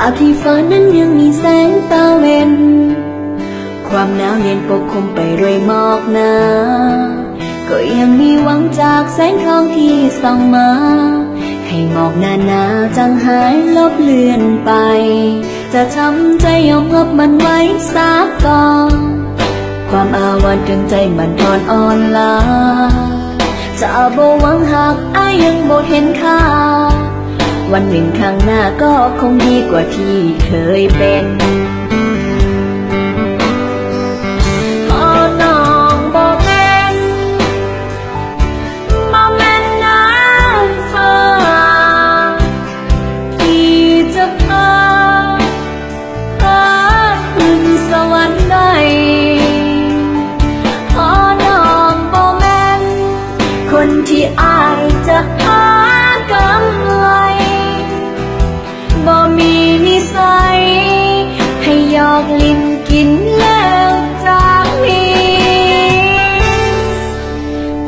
ราบที่ฟ้านั้นยังมีแสงตะเวนความหนาวเย็นปกคลุมไปด้วยหมอกหนาก็ยังมีหวังจากแสงทองที่ส่องมาให้หมอกหนาๆจางหายลบเลือนไปจะทำใจยอมรับมันไว้สักก่อนความอาวรณ์ตึงใจมันอ่อนล้าจะบ่หวังหากอ้ายยังบ่เห็นค่าวันหนึ่งข้างหน้าก็คงดีกว่าที่เคยเป็นพอน้องบ่แม่นน้ำฟ้าที่จะพาขึ้นสวรรค์ได้พอน้องบ่แม่นคนที่อ้ายจะหากำไรบ่มีนิสัยให้หยอกลิ้นกินแล้วจากนี้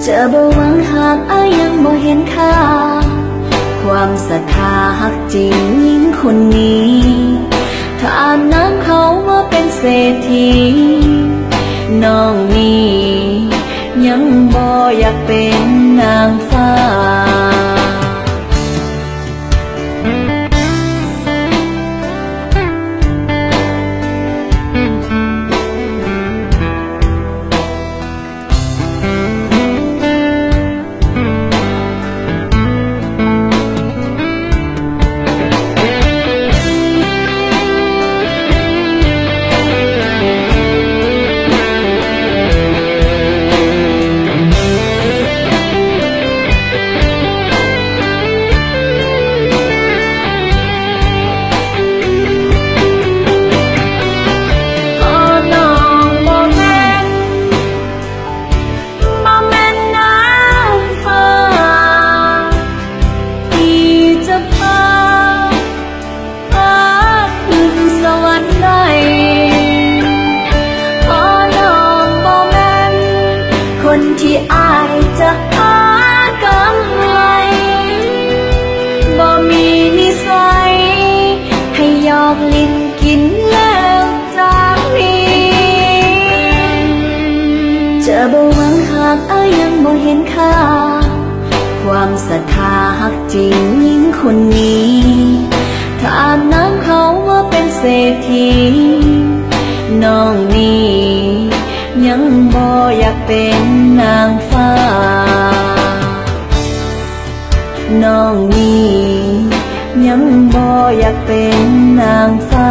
จะบ่หวังหากอ้ายยังบ่เห็นค่าความศรัทธาฮักจริงหญิงคนนี้ถ้านางเขาว่าเป็นเศรษฐีน้องนี้ยังบ่อยากเป็นนางฟ้าคนที่อายจะหากำไรบ่มีนิสัยให้หยอกลิ้นกินแล้วจากนี้จะบ่หวังหากอ้ายยังบ่เห็นค่าความศรัทธาฮักจริงหญิงคนนี้ถ้านางเขาว่าเป็นเศรษฐีน้องนี้ยังบ่อยากเป็นนางฟ้าน้องนี้ยังบ่อยากเป็นนางฟ้า